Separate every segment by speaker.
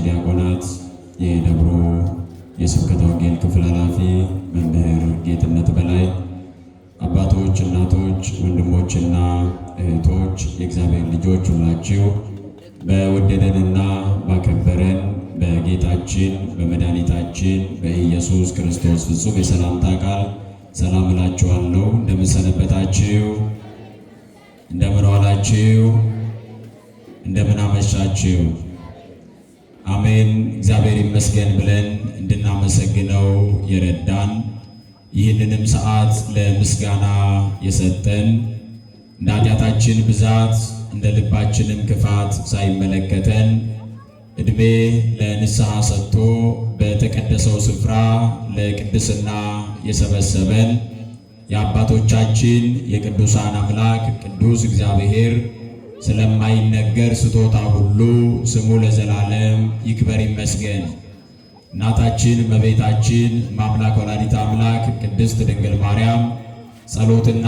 Speaker 1: ዲያቆናት፣ የደብሮ የስብከተ ወንጌል ክፍል ኃላፊ መምህር ጌትነት በላይ፣ አባቶች፣ እናቶች፣ ወንድሞችና እህቶች፣ የእግዚአብሔር ልጆች ሁላችሁ በወደደንና ባከበረን በጌታችን በመድኃኒታችን በኢየሱስ ክርስቶስ ፍጹም የሰላምታ ቃል ሰላም እላችኋለሁ። እንደምን ሰነበታችሁ? እንደምን ዋላችሁ? እንደምን አመሻችሁ? አሜን። እግዚአብሔር ይመስገን ብለን እንድናመሰግነው የረዳን ይህንንም ሰዓት ለምስጋና የሰጠን እንደ ኃጢአታችን ብዛት እንደ ልባችንም ክፋት ሳይመለከተን ዕድሜ ለንስሐ ሰጥቶ በተቀደሰው ስፍራ ለቅድስና የሰበሰበን የአባቶቻችን የቅዱሳን አምላክ ቅዱስ እግዚአብሔር ስለማይነገር ስጦታ ሁሉ ስሙ ለዘላለም ይክበር ይመስገን። እናታችን እመቤታችን ማምላክ ወላዲተ አምላክ ቅድስት ድንግል ማርያም ጸሎትና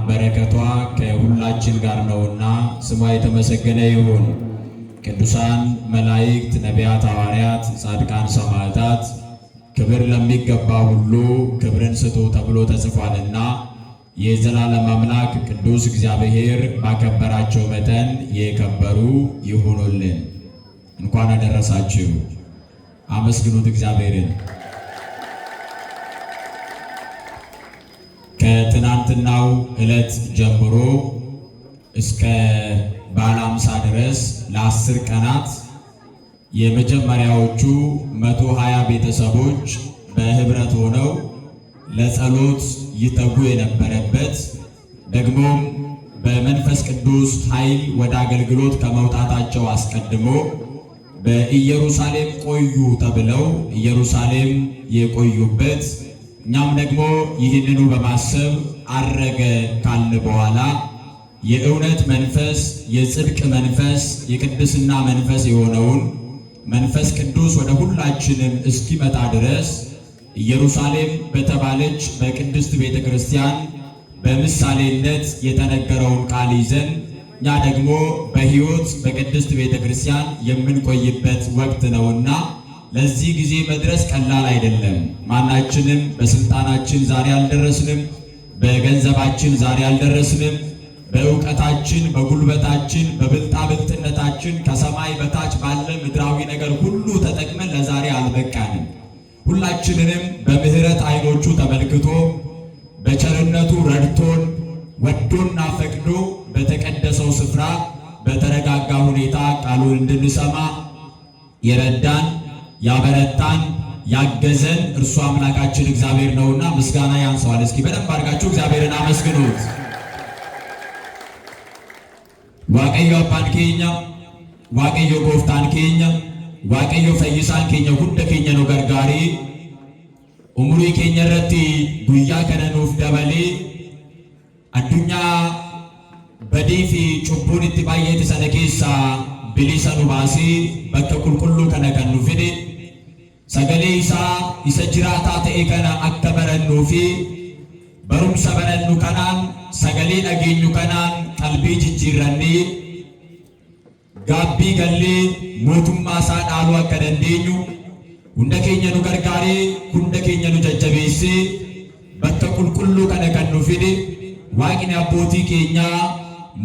Speaker 1: በረከቷ ከሁላችን ጋር ነውና ስሟ የተመሰገነ ይሁን። ቅዱሳን መላእክት፣ ነቢያት፣ ሐዋርያት፣ ጻድቃን፣ ሰማዕታት ክብር ለሚገባ ሁሉ ክብርን ስጡ ተብሎ ተጽፏልና የዘላለም አምላክ ቅዱስ እግዚአብሔር ባከበራቸው መጠን የከበሩ ይሁኑልን። እንኳን አደረሳችሁ። አመስግኑት እግዚአብሔርን። ከትናንትናው ዕለት ጀምሮ እስከ በዓለ ሃምሳ ድረስ ለ10 ቀናት የመጀመሪያዎቹ 120 ቤተሰቦች በህብረት ሆነው ለጸሎት ይተጉ የነበረበት ደግሞም በመንፈስ ቅዱስ ኃይል ወደ አገልግሎት ከመውጣታቸው አስቀድሞ በኢየሩሳሌም ቆዩ ተብለው ኢየሩሳሌም የቆዩበት እኛም ደግሞ ይህንኑ በማሰብ አረገ ካልን በኋላ የእውነት መንፈስ፣ የጽድቅ መንፈስ፣ የቅድስና መንፈስ የሆነውን መንፈስ ቅዱስ ወደ ሁላችንም እስኪመጣ ድረስ ኢየሩሳሌም በተባለች በቅድስት ቤተ ክርስቲያን በምሳሌነት የተነገረውን ቃል ይዘን እኛ ደግሞ በሕይወት በቅድስት ቤተ ክርስቲያን የምንቆይበት ወቅት ነውና ለዚህ ጊዜ መድረስ ቀላል አይደለም። ማናችንም በስልጣናችን ዛሬ አልደረስንም፣ በገንዘባችን ዛሬ አልደረስንም፣ በእውቀታችን በጉልበታችን በብልጣብልጥነታችን ከሰማይ በታች ባለ ምድራዊ ነገር ሁሉ ተጠቅመን ለዛሬ አልበቃንም። ሁላችንንም በምህረት ዓይኖቹ ተመልክቶ በቸርነቱ ረድቶን ወዶና ፈቅዶ በተቀደሰው ስፍራ በተረጋጋ ሁኔታ ቃሉን እንድንሰማ የረዳን ያበረታን ያገዘን እርሱ አምላካችን እግዚአብሔር ነውና ምስጋና ያንሰዋል። እስኪ በደንብ አድርጋችሁ እግዚአብሔርን አመስግኑት። waaqayyo abbaan keenya, waaqayyo gooftaan keenya, waaqayyo fayyisaan keenya hunda keenya nu gargaaree umurii keenya irratti guyyaa kana nuuf dabalee addunyaa badii fi cubbuun itti baay'ate sana keessaa bilisa nu baasee bakka qulqulluu kana kan nu fide sagalee isaa isa jiraataa ta'e kana akka barannuu fi barumsa barannu kanaan sagalee dhageenyu kanaan qalbii jijjiirrannee gaabbii gallee mootummaa isaa dhaaluu akka dandeenyu hunda keenya nu gargaaree hunda keenya nu jajjabeessee bakka qulqulluu kana kan nu fide waaqni abbootii keenyaa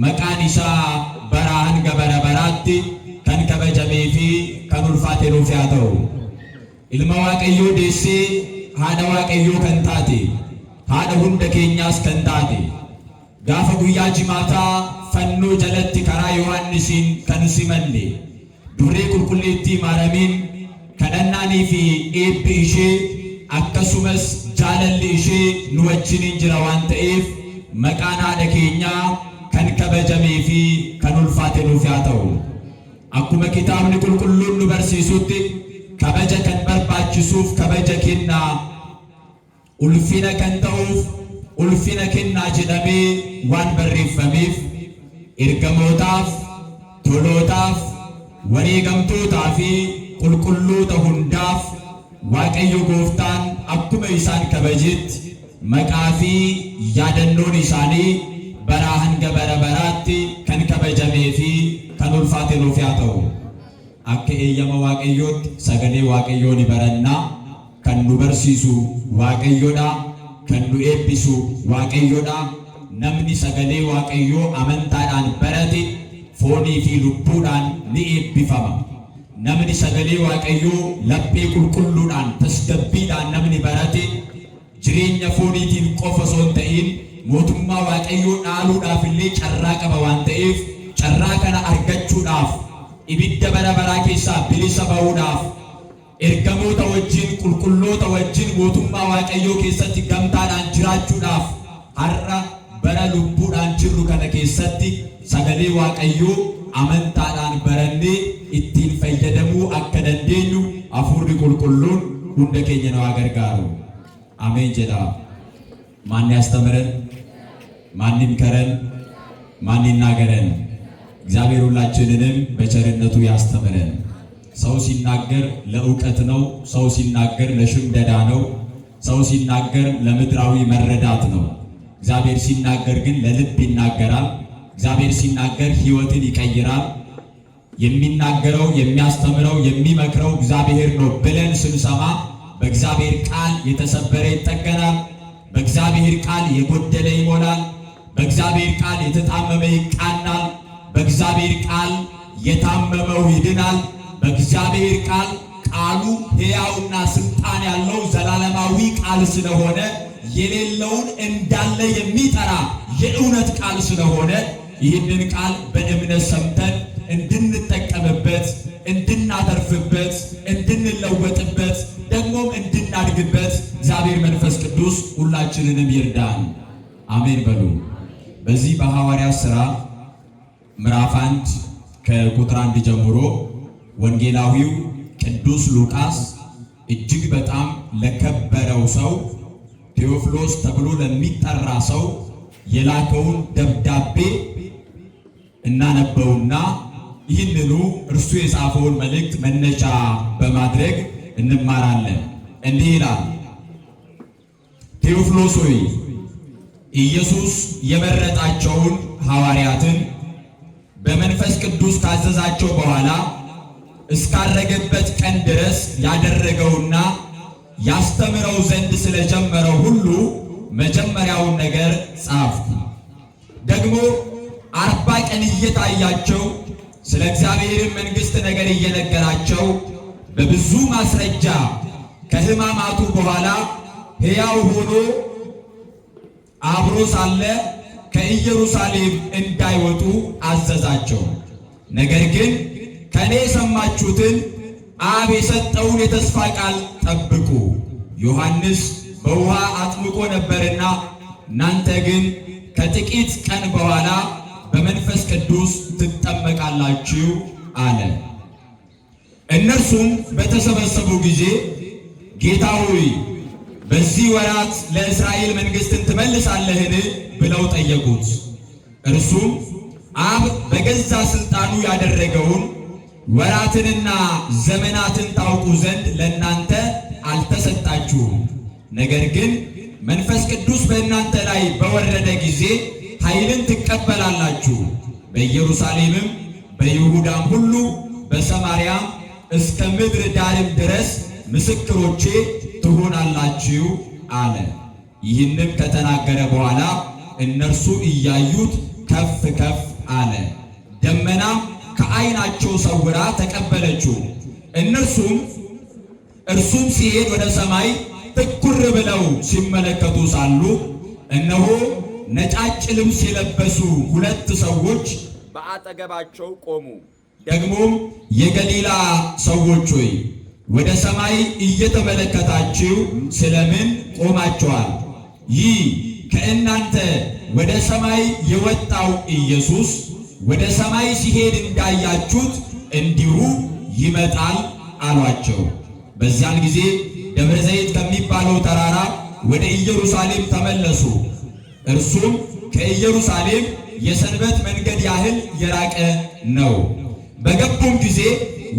Speaker 1: maqaan isaa baraa hanga bara baraatti kan kabajamee fi kan ulfaate nuuf haa ta'u. Ilma Waaqayyoo deessee haadha Waaqayyoo kan taate haadha hunda keenyaas kan taate gaafa guyyaa jimaataa fannoo jalatti karaa Yohaannisiin kan simanne duree qulqulleettii Maaramiin kadhannaanii fi eebbi ishee akkasumas jaalalli ishee nu wajjiniin jira waan ta'eef maqaan haadha keenyaa kan kabajamee fi kan ulfaate nuuf haa ta'u. Akkuma kitaabni qulqulluun nu barsiisutti kabaja kan barbaachisuuf kabaja kennaa, ulfina kan ta'uuf ulfina kennaa jedhamee waan barreeffameef ergamootaaf, tolootaaf, wareegamtootaa fi qulqulloota hundaaf Waaqayyo Gooftaan akkuma isaan kabajetti maqaa fi yaadannoon isaanii baraa hanga bara baraatti kan kabajamee fi kan ulfaate nuuf haa ta'u. akka eeyyama waaqayyootti sagalee waaqayyoo ni baranna. Kan nu barsiisu waaqayyoodha, kan nu eebbisu waaqayyoodha. Namni sagalee waaqayyoo amantaadhaan barate foonii fi lubbuudhaan ni eebbifama. Namni sagalee waaqayyoo laphee qulqulluudhaan tasgabbiidhaan namni barate jireenya fooniitiin qofa osoo hin ta'in mootummaa waaqayyoo dhaaluudhaaf illee carraa qaba waan ta'eef carraa kana argachuudhaaf ibidda bara baraa keessaa bilisa ba'uudhaaf ergamoota wajjin qulqulloota wajjin mootummaa waaqayyoo keessatti gamtaadhaan jiraachuudhaaf har'a bara lubbuudhaan jirru kana keessatti sagalee waaqayyoo amantaadhaan barannee ittiin fayyadamuu akka dandeenyu hafuurri qulqulluun hunda keenya nu gargaaru. አሜን ጀዳ ማን ያስተምረን? ማን ይምከረን? ማን ይናገረን? እግዚአብሔር ሁላችንንም በቸርነቱ ያስተምረን። ሰው ሲናገር ለእውቀት ነው። ሰው ሲናገር ለሽምደዳ ነው። ሰው ሲናገር ለምድራዊ መረዳት ነው። እግዚአብሔር ሲናገር ግን ለልብ ይናገራል። እግዚአብሔር ሲናገር ሕይወትን ይቀይራል። የሚናገረው የሚያስተምረው የሚመክረው እግዚአብሔር ነው ብለን ስንሰማ በእግዚአብሔር ቃል የተሰበረ ይጠገናል። በእግዚአብሔር ቃል የጎደለ ይሞላል። በእግዚአብሔር ቃል የተጣመመ ይቃናል። በእግዚአብሔር ቃል የታመመው ይድናል። በእግዚአብሔር ቃል ቃሉ ሕያውና ስልጣን ያለው ዘላለማዊ ቃል ስለሆነ የሌለውን እንዳለ የሚጠራ የእውነት ቃል ስለሆነ ይህንን ቃል በእምነት ሰምተን እንድንጠቀምበት፣ እንድናተርፍበት፣ እንድንለወጥበት ደግሞም እንድናድግበት እግዚአብሔር መንፈስ ቅዱስ ሁላችንንም ይርዳን። አሜን በሉ። በዚህ በሐዋርያት ሥራ ምዕራፍ 1 ከቁጥር 1 ጀምሮ ወንጌላዊው ቅዱስ ሉቃስ እጅግ በጣም ለከበረው ሰው ቴዎፍሎስ ተብሎ ለሚጠራ ሰው የላከውን ደብዳቤ እናነበውና ይህንኑ እርሱ የጻፈውን መልእክት መነሻ በማድረግ እንማራለን። እንዲህ ይላል። ቴዎፍሎስ ሆይ ኢየሱስ የመረጣቸውን ሐዋርያትን በመንፈስ ቅዱስ ካዘዛቸው በኋላ እስካረገበት ቀን ድረስ ያደረገውና ያስተምረው ዘንድ ስለጀመረው ሁሉ መጀመሪያውን ነገር ጻፍኩ። ደግሞ 40 ቀን እየታያቸው ስለ እግዚአብሔር መንግሥት ነገር እየነገራቸው በብዙ ማስረጃ ከሕማማቱ በኋላ ሕያው ሆኖ አብሮ ሳለ ከኢየሩሳሌም እንዳይወጡ አዘዛቸው። ነገር ግን ከኔ የሰማችሁትን አብ የሰጠውን የተስፋ ቃል ጠብቁ። ዮሐንስ በውሃ አጥምቆ ነበርና እናንተ ግን ከጥቂት ቀን በኋላ በመንፈስ ቅዱስ ትጠመቃላችሁ አለ። እነርሱም በተሰበሰቡ ጊዜ ጌታ ሆይ በዚህ ወራት ለእስራኤል መንግሥትን ትመልሳለህን ብለው ጠየቁት። እርሱም አብ በገዛ ሥልጣኑ ያደረገውን ወራትንና ዘመናትን ታውቁ ዘንድ ለእናንተ አልተሰጣችሁም። ነገር ግን መንፈስ ቅዱስ በእናንተ ላይ በወረደ ጊዜ ኃይልን ትቀበላላችሁ። በኢየሩሳሌምም በይሁዳም ሁሉ በሰማርያም እስከ ምድር ዳርም ድረስ ምስክሮቼ ትሆናላችሁ አለ። ይህንም ከተናገረ በኋላ እነርሱ እያዩት ከፍ ከፍ አለ። ደመናም ከዓይናቸው ሰውራ ተቀበለችው። እርሱም ሲሄድ ወደ ሰማይ ትኩር ብለው ሲመለከቱ ሳሉ እነሆ ነጫጭ ልብስ የለበሱ 2 ሰዎች በአጠገባቸው ቆሙ። ደግሞም የገሊላ ሰዎች ሆይ ወደ ሰማይ እየተመለከታችሁ ስለምን ቆማችኋል? ይህ ከእናንተ ወደ ሰማይ የወጣው ኢየሱስ ወደ ሰማይ ሲሄድ እንዳያችሁት እንዲሁ ይመጣል አሏቸው። በዚያን ጊዜ ደብረ ዘይት ከሚባለው ተራራ ወደ ኢየሩሳሌም ተመለሱ። እርሱም ከኢየሩሳሌም የሰንበት መንገድ ያህል የራቀ ነው። በገቡም ጊዜ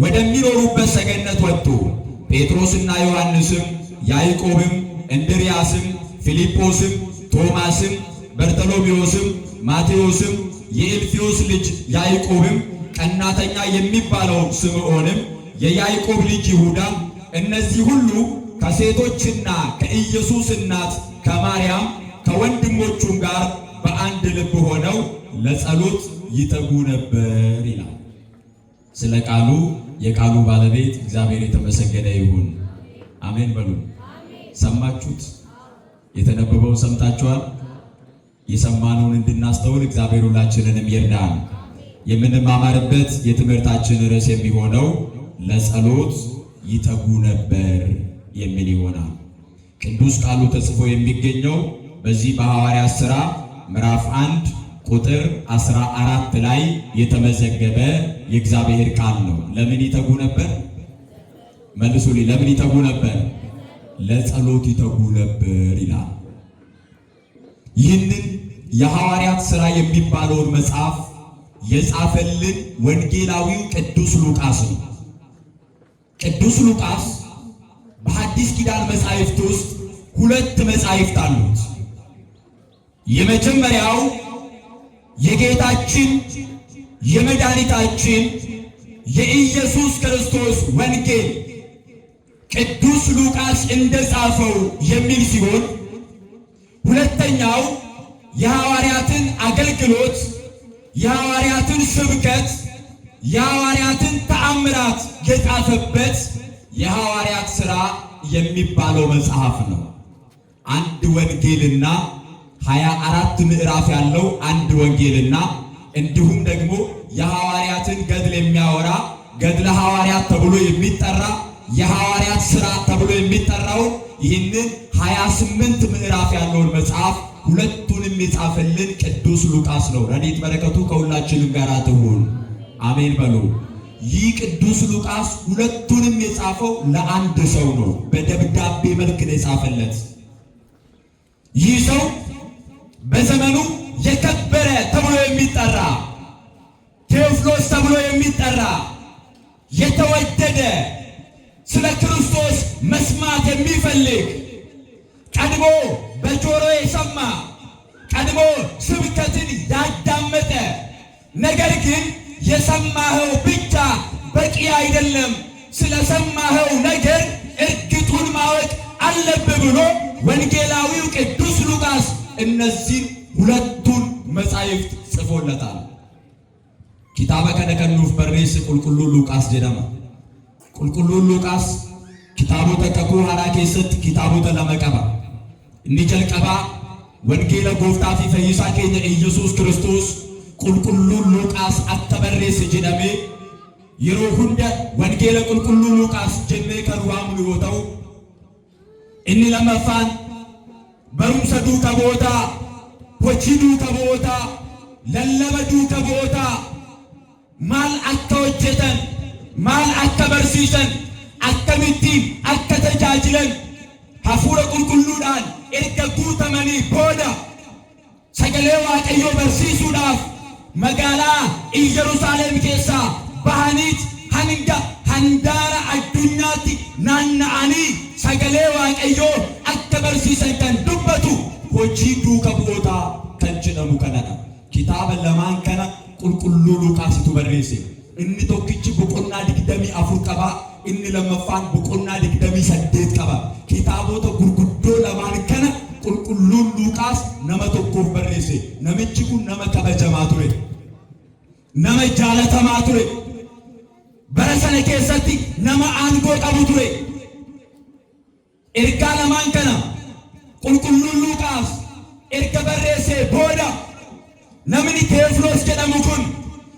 Speaker 1: ወደሚኖሩበት ሰገነት ወጡ። ጴጥሮስና ዮሐንስም ያዕቆብም እንድርያስም ፊልጶስም ቶማስም በርተሎሜዎስም ማቴዎስም የእልፍዮስ ልጅ ያዕቆብም ቀናተኛ የሚባለው ስምዖንም የያዕቆብ ልጅ ይሁዳም እነዚህ ሁሉ ከሴቶችና ከኢየሱስ እናት ከማርያም ከወንድሞቹም ጋር በአንድ ልብ ሆነው ለጸሎት ይተጉ ነበር ይላል። ስለ ቃሉ የቃሉ ባለቤት እግዚአብሔር የተመሰገነ ይሁን። አሜን በሉ። ሰማችሁት? የተነበበውን ሰምታችኋል? የሰማነውን እንድናስተውል እግዚአብሔር ሁላችንንም ይርዳን። የምንማማርበት የትምህርታችን ርዕስ የሚሆነው ለጸሎት ይተጉ ነበር የሚል ይሆናል። ቅዱስ ቃሉ ተጽፎ የሚገኘው በዚህ በሐዋርያት ሥራ ምዕራፍ 1 ቁጥር 14 ላይ የተመዘገበ የእግዚአብሔር ቃል ነው። ለምን ይተጉ ነበር? መልሱልኝ። ለምን ይተጉ ነበር? ለጸሎት ይተጉ ነበር ይላል። ይህንን የሐዋርያት ሥራ የሚባለውን መጽሐፍ የጻፈልን ወንጌላዊው ቅዱስ ሉቃስ ነው። ቅዱስ ሉቃስ በሐዲስ ኪዳን መጻሕፍት ውስጥ 2 መጻሕፍት አሉት። የመጀመሪያው የጌታችን የመድኃኒታችን የኢየሱስ ክርስቶስ ወንጌል ቅዱስ ሉቃስ እንደጻፈው የሚል ሲሆን፣ ሁለተኛው የሐዋርያትን አገልግሎት፣ የሐዋርያትን ስብከት፣ የሐዋርያትን ተአምራት የጻፈበት የሐዋርያት ሥራ የሚባለው መጽሐፍ ነው። አንድ ወንጌልና 24 ምዕራፍ ያለው አንድ ወንጌልና እንዲሁም ደግሞ የሐዋርያትን ገድል የሚያወራ ገድለ ሐዋርያት ተብሎ የሚጠራ የሐዋርያት ሥራ ተብሎ የሚጠራው ይህንን 28 ምዕራፍ ያለውን መጽሐፍ ሁለቱንም የጻፈልን ቅዱስ ሉቃስ ነው። ረድኤት በረከቱ ከሁላችንም ጋር ትሁን። አሜን በሉ። ይህ ቅዱስ ሉቃስ ሁለቱንም የጻፈው ለአንድ ሰው ነው። በደብዳቤ መልክ ነው የጻፈለት። ይህ ሰው በዘመኑ የከበረ ተብሎ የሚጠራ ቴዎፍሎስ ተብሎ የሚጠራ የተወደደ ስለ ክርስቶስ መስማት የሚፈልግ ቀድሞ በጆሮ የሰማ ቀድሞ ስብከትን ያዳመጠ ነገር ግን የሰማኸው ብቻ በቂ አይደለም፣ ስለሰማኸው ነገር እርግጡን ማወቅ አለብህ ብሎ ወንጌላዊው ቅዱስ ሉቃስ እነዚህን ሁለቱን መጻሕፍት ጽፎለታል። ኪታበ ከነ ከኑፍ በሬስ ቁልቁሉ ሉቃስ ጀደማ ቁልቁሉ ሉቃስ ኪታቦተ ከኩ ሀራ ኬሰት ኪታቦተ ለመቀባ እኒ ጀልቀባ ወንጌለ ጎፍታፊ ፈይሳ ኬኛ ኢየሱስ ክርስቶስ ቁልቁሉ ሉቃስ አተበሬስ ጀደሜ የሮ ሁንደ ወንጌለ ቁልቁሉ ሉቃስ ጀኔ ከሩዋሙ ይወጣው እኒ ለመፋን በሩምሰ ዱከ ቦታ ሆጂ ዱከ ቦታ ለለበ ዱከ ቦታ ማል አከ ሆጀተን ማል አከ በርሲሰን akkamitti akka tajaajilan hafuura qulqulluudhaan erga guutamanii booda sagalee waaqayyoo barsiisuudhaaf magaalaa Iyyeruusaalem keessaa bahaniit hanga handaara addunyaatti naanna'anii sagalee waaqayyoo akka barsiisan kan dubbatu hojii duuka bu'ootaa kan jedhamu kanadha. Kitaaba lamaan kana qulqulluu Luqaasitu barreesse. Inni tokkichi boqonnaa 24 qaba. inni lammaffaan boqonnaa 28 qaba. Kitaabota gurguddoo lamaan kana qulqulluun Luqaas nama tokkoof barreesse. Namichi kun nama kabajamaa ture, nama jaalatamaa ture, bara sana keessatti nama aangoo qabu ture. Ergaa lamaan kana qulqulluun Luqaas erga barreessee booda namni Tewofilos jedhamu kun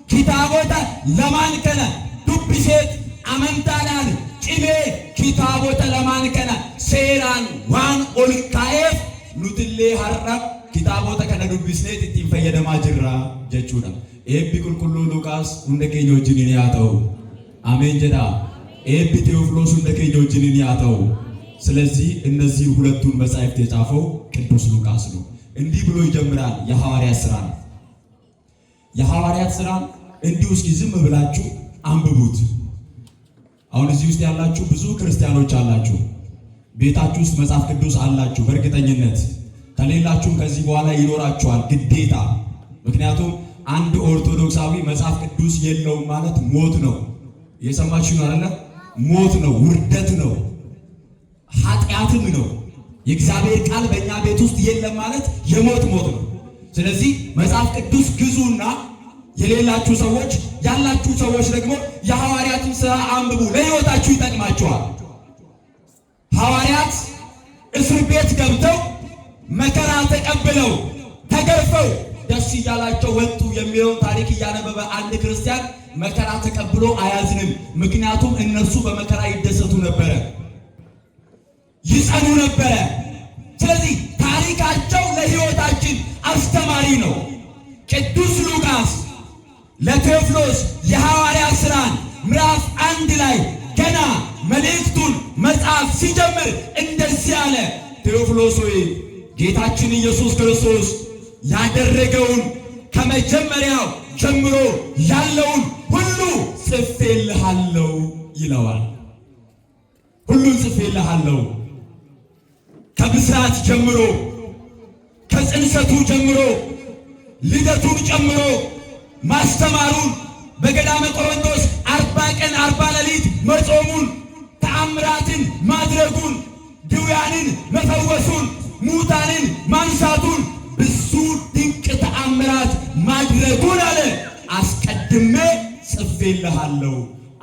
Speaker 1: kitaabota lamaan kana dubbisee amantaadhaan cimee kitaabota lamaan kana seeraan waan ol kaa'eef nutillee har'a kitaabota kana dubbisnee ittiin fayyadamaa jirra jechuudha. Eebbi qulqulluu Luqaas hunda keenya wajjin haa ta'u. አሜን ጀዳ። ኤብቢ ቴዎፍሎስ hunda keenya wajjin haa ta'u። ስለዚህ እነዚህ ሁለቱን መጻሕፍት የጻፈው ቅዱስ ሉቃስ ነው። እንዲህ ብሎ ይጀምራል የሐዋርያት ሥራ። የሐዋርያት ሥራ እንዲሁ እስኪ ዝም ብላችሁ አንብቡት። አሁን እዚህ ውስጥ ያላችሁ ብዙ ክርስቲያኖች አላችሁ። ቤታችሁ ውስጥ መጽሐፍ ቅዱስ አላችሁ በእርግጠኝነት። ከሌላችሁም ከዚህ በኋላ ይኖራችኋል ግዴታ። ምክንያቱም አንድ ኦርቶዶክሳዊ መጽሐፍ ቅዱስ የለውም ማለት ሞት ነው። የሰማችሁ ነው አይደል? ሞት ነው፣ ውርደት ነው፣ ኃጢአትም ነው። የእግዚአብሔር ቃል በእኛ ቤት ውስጥ የለም ማለት የሞት ሞት ነው። ስለዚህ መጽሐፍ ቅዱስ ግዙና የሌላችሁ ሰዎች፣ ያላችሁ ሰዎች ደግሞ የሐዋርያትን ሥራ አንብቡ፣ ለሕይወታችሁ ይጠቅማችኋል። ሐዋርያት እስር ቤት ገብተው መከራ ተቀብለው ተገርፈው ደስ እያላቸው ወጡ የሚለውን ታሪክ እያነበበ አንድ ክርስቲያን መከራ ተቀብሎ አያዝንም። ምክንያቱም እነርሱ በመከራ ይደሰቱ ነበረ፣ ይጸኑ ነበረ። ስለዚህ ታሪካቸው ለሕይወታችን አስተማሪ ነው። ቅዱስ ሉቃስ ለቴዎፍሎስ የሐዋርያት ሥራን ምዕራፍ 1 ላይ ገና መልእክቱን መጽሐፍ ሲጀምር እንደዚህ አለ። ቴዎፍሎስ ሆይ ጌታችን ኢየሱስ ክርስቶስ ያደረገውን ከመጀመሪያው ጀምሮ ያለውን ሁሉ ጽፌልሃለሁ ይለዋል። ሁሉን ጽፌልሃለሁ። ከብስራት ጀምሮ፣ ከጽንሰቱ ጀምሮ፣ ልደቱን ጨምሮ ማስተማሩን፣ በገዳመ ቆሮንቶስ 40 ቀን 40 ሌሊት መጾሙን፣ ተአምራትን ማድረጉን፣ ድውያንን መፈወሱን፣ ሙታንን ማንሳቱን፣ ብዙ ድንቅ ተአምራት ማድረጉን አለ አስቀድሜ ጽፌልሃለሁ።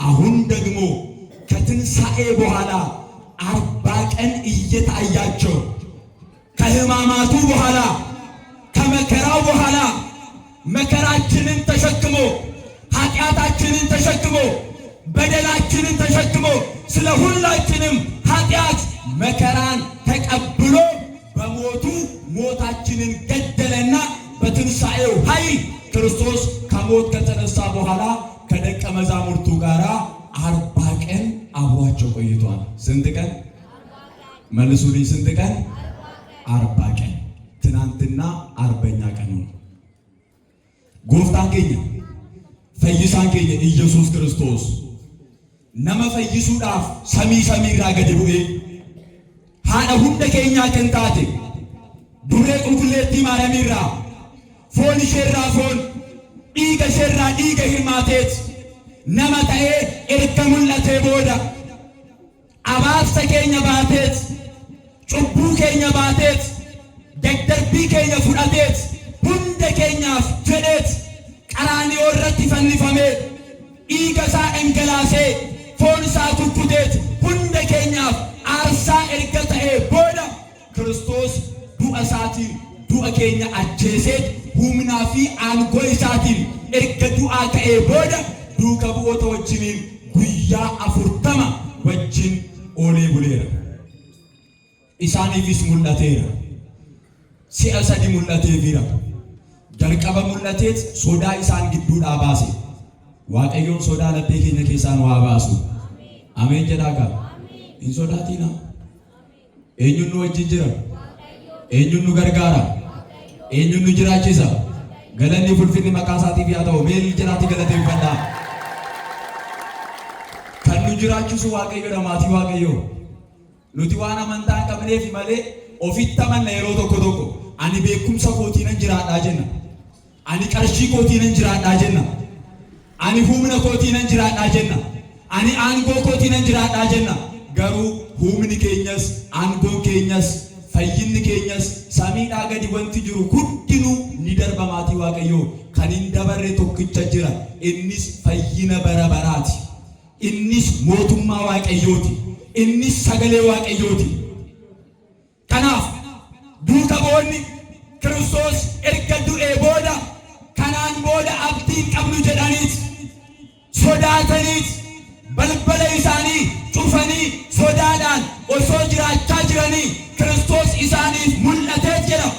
Speaker 1: አሁን ደግሞ ከትንሣኤ በኋላ 40 ቀን እየታያቸው ከሕማማቱ በኋላ ከመከራው በኋላ መከራችንን ተሸክሞ ኃጢአታችንን ተሸክሞ በደላችንን ተሸክሞ ስለ ሁላችንም ኃጢአት መከራን ተቀብሎ በሞቱ ሞታችንን ገደለና በትንሣኤው ኃይል ክርስቶስ ከሞት ከተነሳ በኋላ ከደቀ መዛሙርቱ ጋር 40 ቀን አብሯቸው ቆይቷል። ስንት ቀን መልሱልኝ? ስንት ቀን? 40 ቀን። ትናንትና 40ኛ ቀኑ ነው። ጎፍታን ኬኛ ፈይሳን ኬኛ ኢየሱስ ክርስቶስ ነመ ፈይሱዳፍ ሰሚራ ገድ ቡኤ ሃደ ሁንደ ኬኛ ከንታቴ ዱሬ ቁልቁሌቲ ማርያሚራ ፎን ሼራ ፎን ዲገ ሼራ ዲገ hirmaateet nama ta'ee erga mul'atee booda abaarsa keenya baateet cubbuu keenya baateet daddarbii keenya fudhateet hunda keenyaaf jedheet qaraaniyoo irratti fannifamee dhiiga isaa dhangalaasee foon isaa kukkuteet hunda keenyaaf aarsaa erga ta'ee booda Kiristoos du'a isaatiin du'a keenya ajjeeseet humnaa fi aangoo isaatiin erga du'aa ka'ee booda duuka bu'oota wajjiniin guyyaa 40 wajjin oolee buleera. Isaaniifis mul'ateera. Si'a 3 mul'ateefira. Jalqaba mul'ateet sodaa isaan gidduudhaa baase. Waaqayyoon sodaa laphee keenya keessaa nu haa baasu. Ameen jedhaa kaa. Hin sodaatina. Eenyuun nu wajjin jira? Eenyuun nu gargaara? Eenyuun nu jiraachisa? Galanni fulfinni maqaa isaatiif haa ta'u. Meel jiraatti galateeffadhaa. Kan nu jiraachisu Waaqayyoodha, maatii Waaqayyoo. Nuti waan amantaa hin qabneef malee ofitti amanna yeroo tokko ani beekumsa kootiin jiraadhaa jenna. Ani qarshii kootiin jiraadhaa jenna. Ani humna kootiin jiraadhaa jenna. Ani aangoo kootiin jiraadhaa jenna. Garuu humni keenyas aangoon keenyas fayyinni keenyas samiidhaa gadi wanti jiru hundinuu ni darba maatii Waaqayyoo. Kan hin dabarre tokkicha jira. Innis fayyina bara baraati. Innis mootummaa Waaqayyooti. Innis sagalee Waaqayyooti. Kanaaf duuka boonni Kiristoos erga du'ee booda kanaan booda abdii qabnu jedhaniit sodaataniit balbala isaanii cufanii sodaadhaan osoo jiraachaa jiranii Kiristoos isaaniif mul'ateet jedha.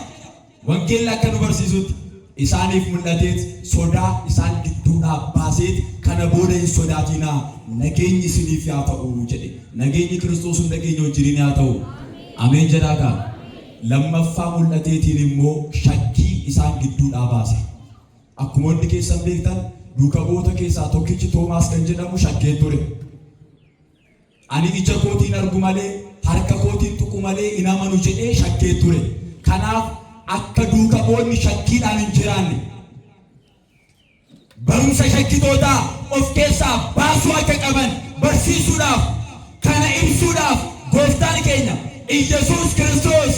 Speaker 1: Wangeelli akka nu barsiisutti isaaniif mul'ateet sodaa isaan gidduudhaa baaseet kana booda hin sodaatinaa nageenyi isiniif haa ta'u jedhe. Nageenyi Kiristoos nageenya wajjin haa ta'u. Ameen jedhaa kaa. Lammaffaa mul'ateetiin immoo shakkii isaan gidduudhaa baase. Akkuma hundi keessan beektan duuka bu'oota keessaa tokkichi Toomaas kan jedhamu shakkee ture. Ani ija kootiin argu malee harka kootiin tuqu malee hin amanu jedhee shakkee ture. Kanaaf akka duuka bu'oonni shakkiidhaan hin jiraanne barumsa shakkitoota of keessaa baasuu akka qaban barsiisuudhaaf kana ibsuudhaaf gooftaan keenya Iyesuus Kiristoos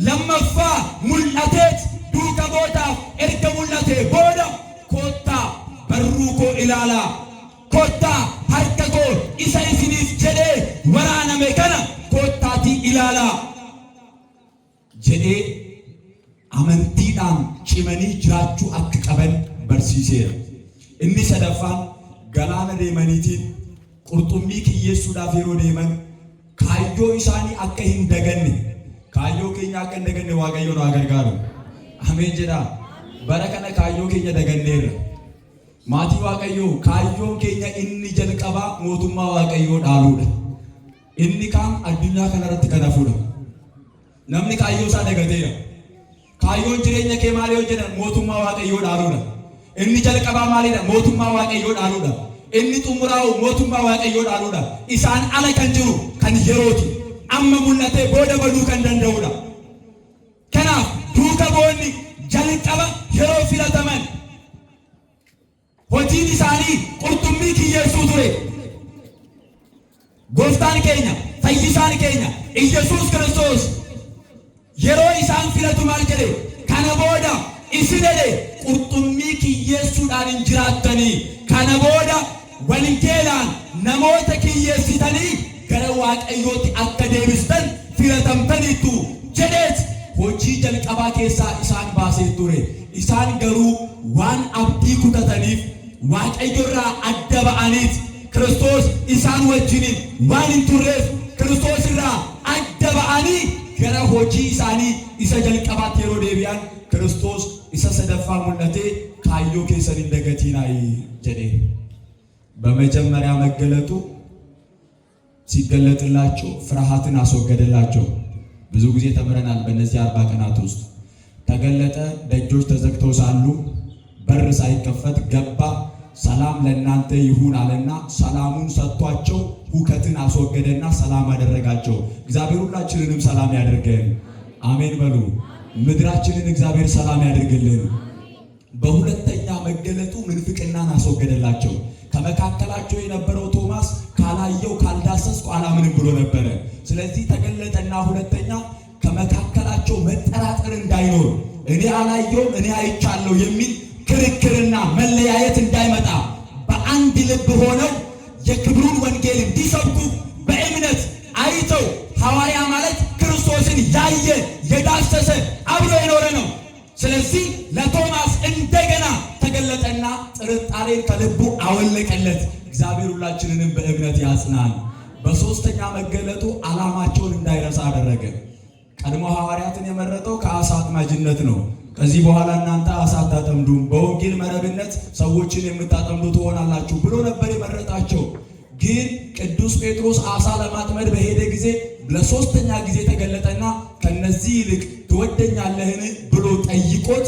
Speaker 1: lammaffaa mul'ateet duuka boodaaf erga mul'atee booda kottaa barruu koo ilaalaa kottaa harka koo isa isiniif jedhee waraaname kana kottaatii ilaalaa jedhee amantiidhaan cimanii jiraachuu akka qaban barsiiseera. Inni sadaffaan galaana deemaniitiin qurxummii kiyyeessuudhaaf yeroo deeman kaayyoo isaanii akka hin daganne kaayyoo keenya akka hin daganne Waaqayyo nu gargaaru. Ameen jedhaa. Bara kana kaayyoo keenya daganneerra. Maatii Waaqayyoo kaayyoon keenya inni jalqabaa mootummaa Waaqayyoo dhaaluudha. Inni kaan addunyaa kanarratti kan hafuudha. Namni kaayyoo isaa dagateera. Kaayyoon jireenya kee maali yoo jedhan mootummaa Waaqayyoo dhaaluudha. Inni jalqabaa maalidha? Mootummaa Waaqayyoo dhaaluudha. Inni xumuraa'u mootummaa Waaqayyoo dhaaluudha. Isaan ala kan jiru kan yerooti. Amma mul'atee booda baduu kan danda'uudha. Kanaaf duuka boonni jalqaba yeroo filataman hojiin isaanii qurxummii kiyyeessuu ture. Gooftaan keenya fayyisaan keenya Iyesuus Kiristoos yeroo isaan filatu maal jedhe? Kana booda isin qurxummii kiyyeessuudhaan hin jiraattanii, kana booda wangeelaan namoota kiyyeessitanii gara Waaqayyootti akka deebistan filatamtaniittu jedheet hojii jalqabaa keessaa isaan baasee ture. Isaan garuu waan abdii kutataniif Waaqayyoorraa adda ba'aniit Kiristoos isaan wajjiniin waan hin turreef Kiristoos irraa adda ba'anii gara hojii isaanii isa jalqabaatti yeroo deebi'an Kiristoos isa sadaffaa mul'atee kaayyoo keessan hin dagatinaa jedhe። በመጀመሪያ መገለጡ ሲገለጥላቸው ፍርሃትን አስወገደላቸው። ብዙ ጊዜ ተምረናል። በእነዚህ 40 ቀናት ውስጥ ተገለጠ። ደጆች ተዘግተው ሳሉ በር ሳይከፈት ገባ። ሰላም ለእናንተ ይሁን አለና ሰላሙን ሰጥቷቸው ሁከትን አስወገደና ሰላም አደረጋቸው። እግዚአብሔር ሁላችንንም ሰላም ያድርገን። አሜን በሉ። ምድራችንን እግዚአብሔር ሰላም ያድርግልን። በሁለተኛ መገለጡ ምንፍቅናን አስወገደላቸው። ከመካከላቸው የነበረው ቶማስ ካላየው ካልዳሰስኩ አላምንም ብሎ ነበር። ስለዚህ ተገለጠና ሁለተኛ ከመካከላቸው መጠራጠር እንዳይኖር እኔ አላየውም እኔ አይቻለሁ የሚል ክርክርና መለያየት እንዳይመጣ በአንድ ልብ ሆነው የክብሩን ወንጌል እንዲሰብኩ በእምነት አይተው ሐዋርያ ማለት ክርስቶስን ያየ የዳሰሰ አብሮ የኖረ ነው። ስለዚህ ለቶማስ እንደገና ተገለጠና ጥርጣሬን ከልቡ አወለቀለት። እግዚአብሔር ሁላችንንም በእምነት ያጽናን። በሶስተኛ መገለጡ ዓላማቸውን እንዳይረሳ አደረገ። ቀድሞ ሐዋርያትን የመረጠው ከአሳ አጥማጅነት ነው። ከዚህ በኋላ እናንተ አሳ አታጠምዱም፣ በወንጌል መረብነት ሰዎችን የምታጠምዱ ትሆናላችሁ ብሎ ነበር የመረጣቸው። ግን ቅዱስ ጴጥሮስ አሳ ለማጥመድ በሄደ ጊዜ ለሶስተኛ ጊዜ ተገለጠና ከነዚህ ይልቅ ትወደኛለህን ብሎ ጠይቆት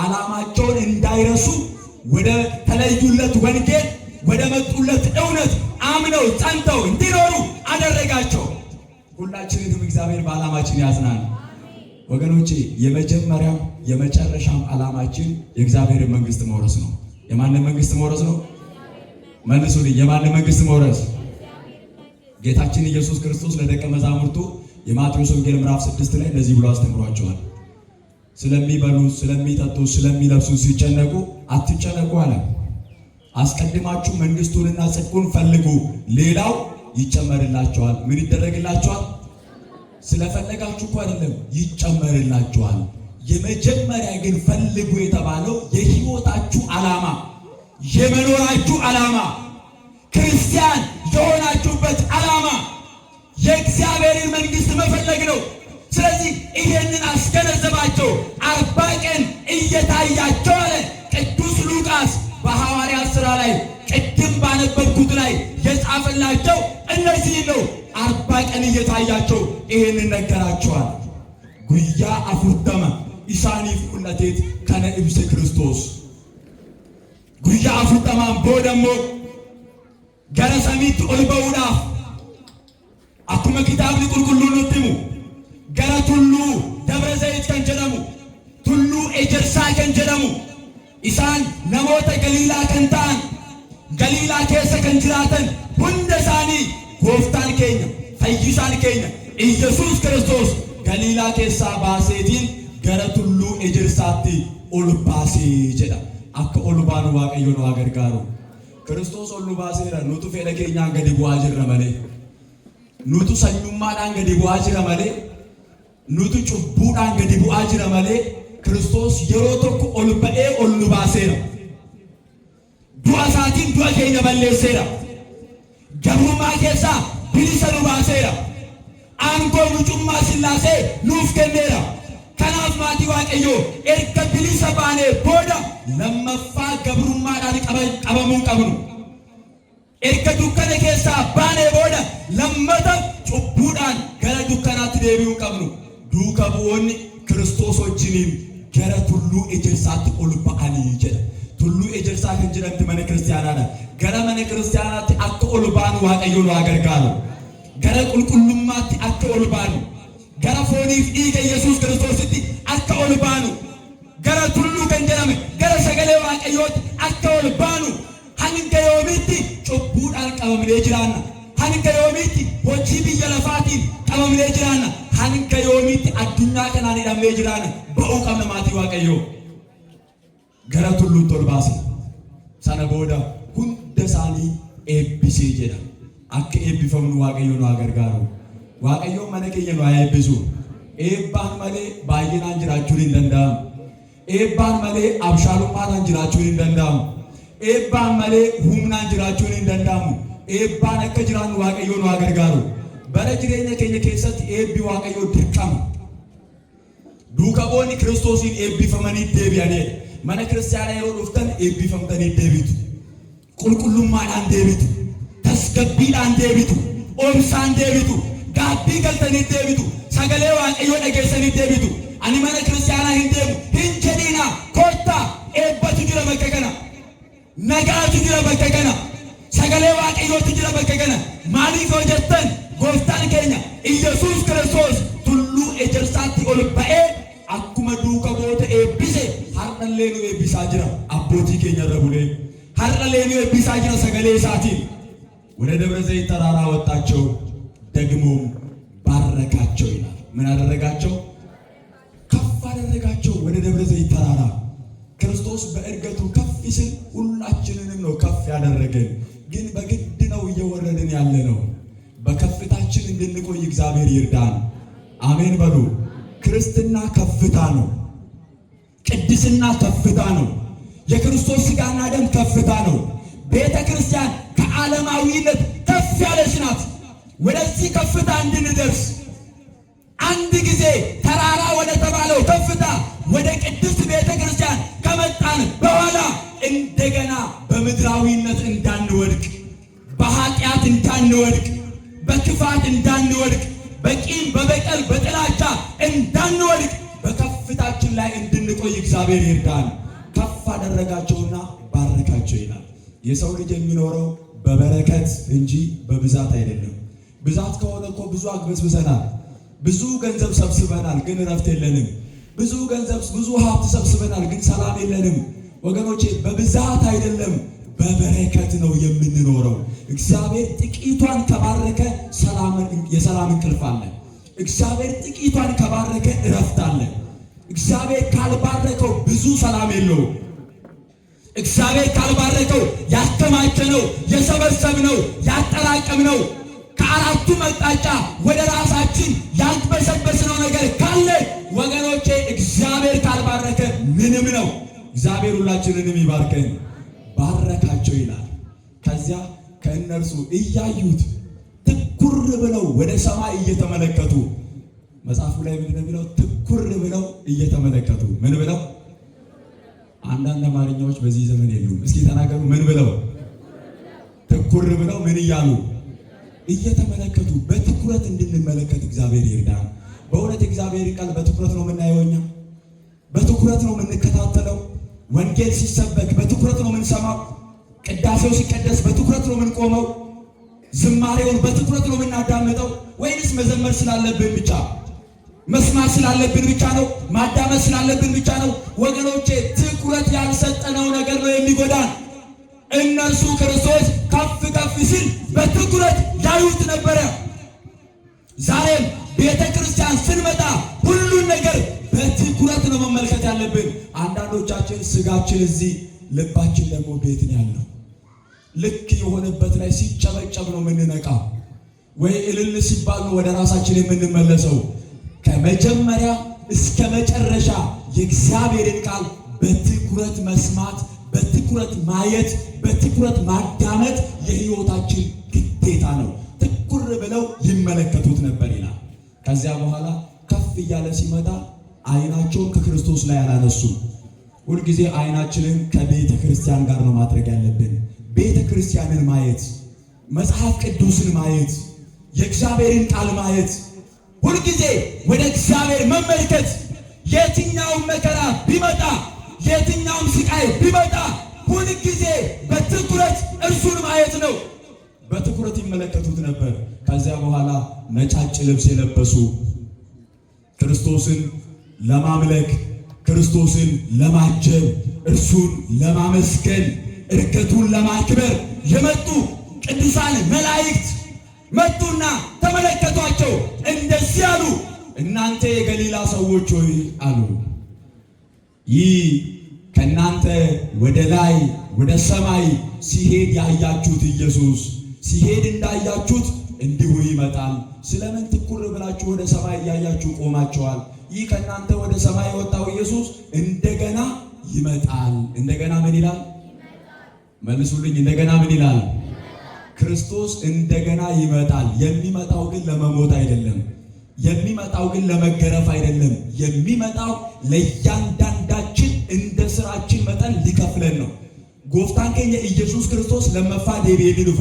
Speaker 1: ዓላማቸውን እንዳይረሱ ወደ ተለዩለት ወንጌል ወደ መጡለት እውነት አምነው ጸንተው እንዲኖሩ አደረጋቸው። ሁላችንንም እግዚአብሔር በዓላማችን ያጽናን። ወገኖቼ የመጀመሪያም የመጨረሻም ዓላማችን የእግዚአብሔርን መንግስት መውረስ ነው። የማንን መንግስት መውረስ ነው? መልሱልኝ። የማንን መንግስት መውረስ? ጌታችን ኢየሱስ ክርስቶስ ለደቀ መዛሙርቱ የማቴዎስ ወንጌል ምዕራፍ 6 ላይ እንደዚህ ብሎ አስተምሯቸዋል። ስለሚበሉ፣ ስለሚጠጡ፣ ስለሚለብሱ ሲጨነቁ አትጨነቁ አለ። አስቀድማችሁ መንግስቱንና ጽድቁን ፈልጉ፣ ሌላው ይጨመርላችኋል። ምን ይደረግላችኋል? ስለፈለጋችሁ እኮ አይደለም፣ ይጨመርላችኋል። የመጀመሪያ ግን ፈልጉ የተባለው የህይወታችሁ ዓላማ፣ የመኖራችሁ ዓላማ፣ ክርስቲያን የሆናችሁበት ዓላማ የእግዚአብሔርን መንግስት መፈለግ ነው። ስለዚህ ይሄንን አስገነዘባቸው። 40 ቀን እየታያቸው አለ ቅዱስ ሉቃስ በሐዋርያት ሥራ ላይ ቅድም ባነበብኩት ላይ የጻፈላቸው እነዚህ ነው። 40 ቀን እየታያቸው ይሄንን ነገራቸዋል። ጉያ አፉርተመ ኢሳኒፍ ቁነቴት ከነ ኢብሰ ክርስቶስ ጉያ አፉርተማን ቦደሞ ገረሰሚት ኦልበውዳፍ አኩመ ኪታብኒ ቁልቁሉን ኑትሙ ገረ ቱሉ ደብረ ዘይት ከን ጀደሙ ቱሉ ኤጀርሳ ከን ጀደሙ isaan namoota Galiilaa kan ta'an, Galiilaa keessa kan jiraatan hunda isaanii gooftaan keenya fayyisaan keenya Iyesuus Kiristoos Galiilaa keessaa baaseetiin gara tulluu ejersaatti ol baasee jedha. Akka ol baanu Waaqayyo nu gargaaru. Kiristoos ol baaseera. Nutu fedha keenyaan gadi bu'aa jirra malee, nutu sanyummaadhaan gadi bu'aa jira malee, nutu cubbuudhaan gadi bu'aa jira malee, Kiristoos yeroo tokko ol ba'ee ol nu baaseera. Du'a isaatiin du'a keenya balleesseera. Gabrummaa keessaa bilisa nu baaseera. Aangoo mucummaa Sillaasee nuuf kenneera. Kanaaf maatii Waaqayyoo erga bilisa baanee booda lammaffaa gabrummaadhaan qabamuu qabnu. Erga dukkana keessaa baanee booda lammata cubbuudhaan gara dukkanaatti deebi'uu qabnu. Duuka bu'oonni Kiristoos wajjiniin gara tulluu ejersaatti ol ba'anii jedha. Tulluu ejersaa kan jedhamti mana kiristaanaadha. Gara mana kiristaanaatti akka ol baanu Waaqayyo nu gargaaru. Gara qulqullummaatti akka ol baanu, gara fooniif dhiiga Yesuus Kiristoositti akka ol baanu, gara tulluu kan jedhame gara sagalee Waaqayyootti akka ol baanu. Hanga yoomiitti cubbuudhaan qabamnee jiraanna? Hanga yoomiitti hojii biyya lafaatiin qabamnee jiraanna? Hanga yoomiitti addunyaa kanaan hidhamnee jiraanna? Ba'uu qabna maatii Waaqayyoo. Gara tulluutti ol baase. Sana booda hunda isaanii eebbisee jedha. Akka eebbifamnu Waaqayyo nu gargaaru. Waaqayyo mana keenya nu eebbisu. Eebbaan malee baay'inaan jiraachuun hin danda'amu. Eebbaan malee abshaalummaadhaan jiraachuun hin danda'amu. Eebbaan malee humnaan jiraachuun hin danda'amu. Eebbaan akka jiraannu Waaqayyo nu gargaaru. Bara jireenya keenya keessatti eebbi Waaqayyo dirqama. Duuka bu'oonni Kiristoosiin eebbifamanii deebi'anii mana kiristaanaa yeroo dhuftan eebbifamtanii deebitu. Qulqullummaadhaan deebitu. Tasgabbiidhaan deebitu. Oomsaan deebitu. Gaabbii galtanii deebitu. Sagalee Waaqayyoo dhageessanii deebitu. Ani mana kiristaanaa hin deemu hin jedhiina. Kottaa eebbatu jira bakka kana. Nagaatu jira bakka kana. Sagalee Waaqayyootu jira bakka kana. Maaliif yoo jettan gooftaan keenya Iyesuus Kiristoos tulluu ejersaatti ol ba'ee akkuma duuka bu'oota eebbise har'allee nu eebbisaa jira. Abbootii keenya irra bulee har'allee nu eebbisaa jira sagalee isaatiin. ወደ ደብረ ዘይት ተራራ ወጣቸው ደግሞም ባረካቸው ይላል። ምን አደረጋቸው? ከፍ አደረጋቸው ወደ ደብረ ዘይት ተራራ። ክርስቶስ በእርገቱ ከፍ ሲል ሁላችንንም ነው ከፍ ያደረገን። ግን በግድ ነው እየወረድን ያለ ነው። በከፍታችን እንድንቆይ እግዚአብሔር ይርዳን። አሜን በሉ። ክርስትና ከፍታ ነው። ቅድስና ከፍታ ነው። የክርስቶስ ሥጋና ደም ከፍታ ነው። ቤተ ክርስቲያን ከዓለማዊነት ከፍ ያለች ናት። ወደዚህ ከፍታ እንድንደርስ አንድ ጊዜ ተራራ ወደ ተባለው ከፍታ ወደ ቅድስት ቤተ ክርስቲያን ከመጣን በኋላ እንደገና በምድራዊነት እንዳንወድቅ፣ በኃጢአት እንዳንወድቅ፣ በክፋት እንዳንወድቅ፣ በቂም በበቀል በጥላቻ እንዳንወድቅ በከፍታችን ላይ እንድንቆይ እግዚአብሔር ይርዳን። ከፍ አደረጋቸውና ባረካቸው ይላል። የሰው ልጅ የሚኖረው በበረከት እንጂ በብዛት አይደለም። ብዛት ከሆነ እኮ ብዙ አግበስብሰናል፣ ብዙ ገንዘብ ሰብስበናል፣ ግን እረፍት የለንም። ብዙ ገንዘብ ብዙ ሀብት ሰብስበናል፣ ግን ሰላም የለንም። ወገኖቼ በብዛት አይደለም በበረከት ነው የምንኖረው። እግዚአብሔር ጥቂቷን ከባረከ የሰላም እንቅልፍ አለ። እግዚአብሔር ጥቂቷን ከባረከ እረፍት አለ። እግዚአብሔር ካልባረከው ብዙ ሰላም የለውም። እግዚአብሔር ካልባረከው ያከማቸነው የሰበሰብነው ያጠራቀምነው ከአራቱ መቅጣጫ ወደ ራሳችን ያልበሰበስነው ነገር ካለ ወገኖቼ እግዚአብሔር ካልባረከ ምንም ነው። እግዚአብሔር ሁላችንንም ይባርከን። ባረካቸው ይላል። ከዚያ ከእነርሱ እያዩት ትኩር ብለው ወደ ሰማይ እየተመለከቱ መጽሐፉ ላይ ምንድነው የሚለው? ትኩር ብለው እየተመለከቱ ምን ብለው? አንዳንድ አማርኛዎች በዚህ ዘመን የሉም። እስኪ ተናገሩ። ምን ብለው? ትኩር ብለው ምን እያሉ? እየተመለከቱ። በትኩረት እንድንመለከት እግዚአብሔር ይርዳን። በእውነት እግዚአብሔር ቃል በትኩረት ነው የምናየው። እኛ በትኩረት ነው የምንከታተለው። ወንጌል ሲሰበክ በትኩረት ነው የምንሰማው። ቅዳሴው ሲቀደስ በትኩረት ነው የምንቆመው። ዝማሬውን በትኩረት ነው የምናዳምጠው። ወይንስ መዘመር ስላለብን ብቻ? መስማት ስላለብን ብቻ ነው? ማዳመጥ ስላለብን ብቻ ነው? ወገኖቼ ትኩረት ያልሰጠነው ነገር ነው የሚጎዳን። እነርሱ ክርስቶስ ከፍ ከፍ ሲል በትኩረት ያዩት ነበረ። ዛሬም ቤተ ክርስቲያን ስንመጣ ሁሉን ነገር በትኩረት ነው መመልከት ያለብን። አንዳንዶቻችን ስጋችን እዚህ ልባችን ደግሞ ቤት ነው ያለው። ልክ የሆነበት ላይ ሲጨበጨብ ነው የምንነቃው፣ ወይ እልል ሲባል ነው ወደ ራሳችን የምንመለሰው። ከመጀመሪያ እስከ መጨረሻ የእግዚአብሔርን ቃል በትኩረት መስማት፣ በትኩረት ማየት፣ በትኩረት ማዳመጥ የሕይወታችን ግዴታ ነው። ትኩር ብለው ይመለከቱት ነበር ይላል። ከዚያ በኋላ ከፍ እያለ ሲመጣ አይናቸውን ከክርስቶስ ላይ አላነሱም። ሁልጊዜ አይናችንን ከቤተ ክርስቲያን ጋር ነው ማድረግ ያለብን። ቤተ ክርስቲያንን ማየት፣ መጽሐፍ ቅዱስን ማየት፣ የእግዚአብሔርን ቃል ማየት፣ ሁልጊዜ ወደ እግዚአብሔር መመልከት። የትኛውም መከራ ቢመጣ፣ የትኛውም ስቃይ ቢመጣ ሁልጊዜ በትኩረት እርሱን ማየት ነው። በትኩረት ይመለከቱት ነበር። ከዚያ በኋላ ነጫጭ ልብስ የለበሱ ክርስቶስን ለማምለክ፣ ክርስቶስን ለማጀብ፣ እርሱን ለማመስገን፣ እርገቱን ለማክበር የመጡ ቅዱሳን መላእክት መጡና ተመለከቷቸው። እንደዚህ አሉ፣ እናንተ የገሊላ ሰዎች ሆይ አሉ፣ ይህ ከእናንተ ወደ ላይ ወደ ሰማይ ሲሄድ ያያችሁት ኢየሱስ ሲሄድ እንዳያችሁት እንዲሁ ይመጣል። ስለምን ትኩር ብላችሁ ወደ ሰማይ እያያችሁ ቆማችኋል? ይህ ከእናንተ ወደ ሰማይ የወጣው ኢየሱስ እንደገና ይመጣል። እንደገና ምን ይላል? መልሱልኝ። እንደገና ምን ይላል? ክርስቶስ እንደገና ይመጣል። የሚመጣው ግን ለመሞት አይደለም። የሚመጣው ግን ለመገረፍ አይደለም። የሚመጣው ለእያንዳንዳችን እንደ ስራችን መጠን ሊከፍለን ነው። ጎፍታን ከኛ ኢየሱስ ክርስቶስ ለመፋ ዴቤ ዱፋ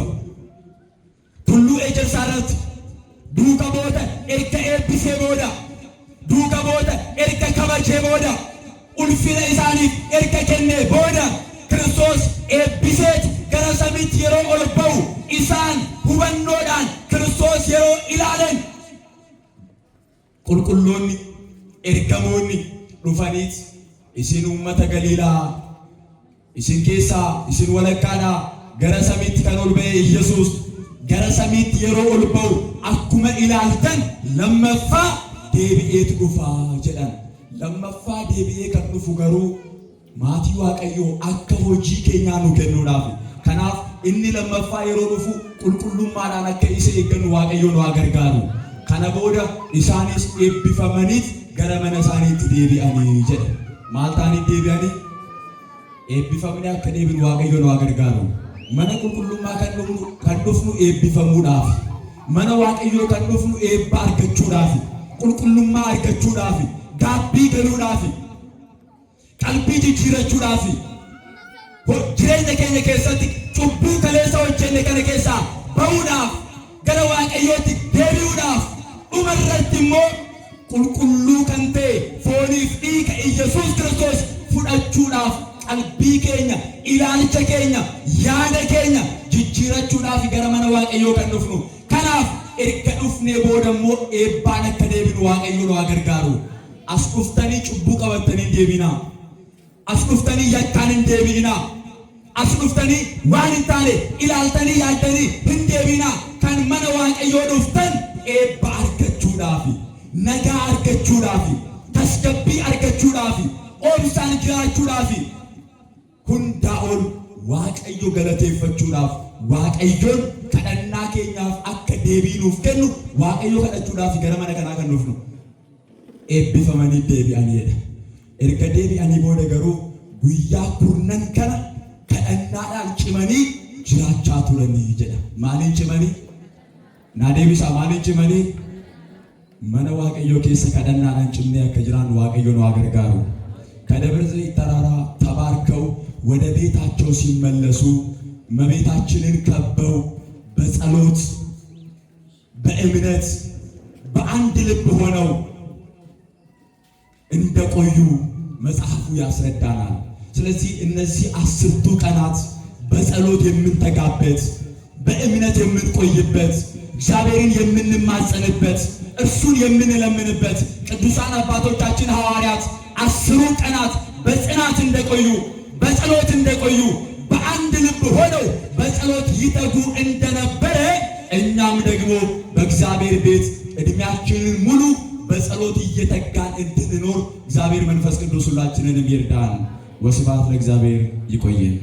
Speaker 1: ሁሉ ኤጀርሳረት ዱከ ቦተ ኤርከ ኤቢሴ ቦዳ ዱከ ቦተ ኤርከ ከበቼ ቦዳ ኡልፊነ ኢሳኒ ኤርከ ከኔ ቦዳ ክርስቶስ ኤቢሴት ገረሰሚት የሮ ኦልበው ኢሳን ሁበኖዳን ክርስቶስ የሮ ኢላለን ቁልቁሎኒ ኤርከሞኒ ዱፋኒት ኢሲን ኡመተ ገሊላ ኢሲን ኬሳ ኢሲን ወለካዳ ገረሰሚት ከኖልበ ኢየሱስ ገረሰሚት የሮ ኦልበው አኩመ ኢላልተን ለመፋ ዴቢኤት ዱፋ ጀዳን ለመፋ ዴቢኤ ከዱፉ ገሩ ማቲ ዋቀዮ አከ ሆጂ ኬኛ ነው ከኖዳፍ ከናፍ እኒ ለመፋ የሮ ዱፉ ቁልቁሉማዳን አከ ኢሴ ይገኑ ዋቀዮ ነው አገርጋሩ ከነቦዳ ኢሳኒስ ኤቢፈመኒት ገረመነሳኒት ዴቢአኒ ጀደ ማልታኒ ዴቢአኒ ኤቢፈመኒ አከ ዴቢን ዋቀዮ ነው አገርጋሩ mana qulqullummaa kan dhufnu eebbifamuudhaaf, mana waaqayyoo kan dhufnu eebba argachuudhaaf, qulqullummaa argachuudhaaf, gaabbii galuudhaaf, qalbii jijjiirachuudhaaf, jireenya keenya keessatti cubbuu kaleessa hojjenne kana keessaa bahuudhaaf, gara waaqayyootti deebi'uudhaaf, dhumarratti immoo qulqulluu kan ta'e fooniif dhiiga Iyyasuus Kiristoos fudhachuudhaaf qalbii keenya, ilaalcha keenya, yaada keenya jijjiirachuudhaaf gara mana waaqayyoo kan dhufnu. Kanaaf erga dhufnee booda immoo eebbaan akka deebinu waaqayyoo nu gargaaru. As dhuftanii cubbuu qabattanii deebinaa. As dhuftanii yakkaan hin deebinaa. As dhuftanii waan hin taane ilaaltanii yaaddanii hin deebinaa. Kan mana waaqayyoo dhuftan eebba argachuudhaaf, nagaa argachuudhaaf, tasgabbii argachuudhaaf, oomishaan jiraachuudhaaf hundaa ol waaqayyo galateeffachuudhaaf, waaqayyoon kadhannaa keenyaaf akka deebii nuuf kennu waaqayyo kadhachuudhaaf gara mana kanaa kan dhufnu. Eebbifamanii deebi'aniidha. Erga deebi'anii booda garuu guyyaa kurnan kana kadhannaadhaan cimanii jiraachaa turanii jedha. Maaliin cimanii? Naa deebisaa, maaliin cimanii? Mana waaqayyoo keessa kadhannaadhaan cimnee akka jiraannu waaqayyo nu gargaaru. ከደብረ ዘይት ተራራ ተባርከው ወደ ቤታቸው ሲመለሱ እመቤታችንን ከበው በጸሎት በእምነት በአንድ ልብ ሆነው እንደቆዩ መጽሐፉ ያስረዳናል። ስለዚህ እነዚህ 10ቱ ቀናት በጸሎት የምንተጋበት፣ በእምነት የምንቆይበት፣ እግዚአብሔርን የምንማጸንበት እርሱን የምንለምንበት ቅዱሳን አባቶቻችን ሐዋርያት 10 ቀናት በጽናት እንደቆዩ በጸሎት እንደቆዩ በአንድ ልብ ሆነው በጸሎት ይተጉ እንደነበረ እኛም ደግሞ በእግዚአብሔር ቤት እድሜያችንን ሙሉ በጸሎት እየተጋን እንድንኖር እግዚአብሔር መንፈስ ቅዱስ ሁላችንንም ይርዳን። ወስብሐት ለእግዚአብሔር። ይቆየን።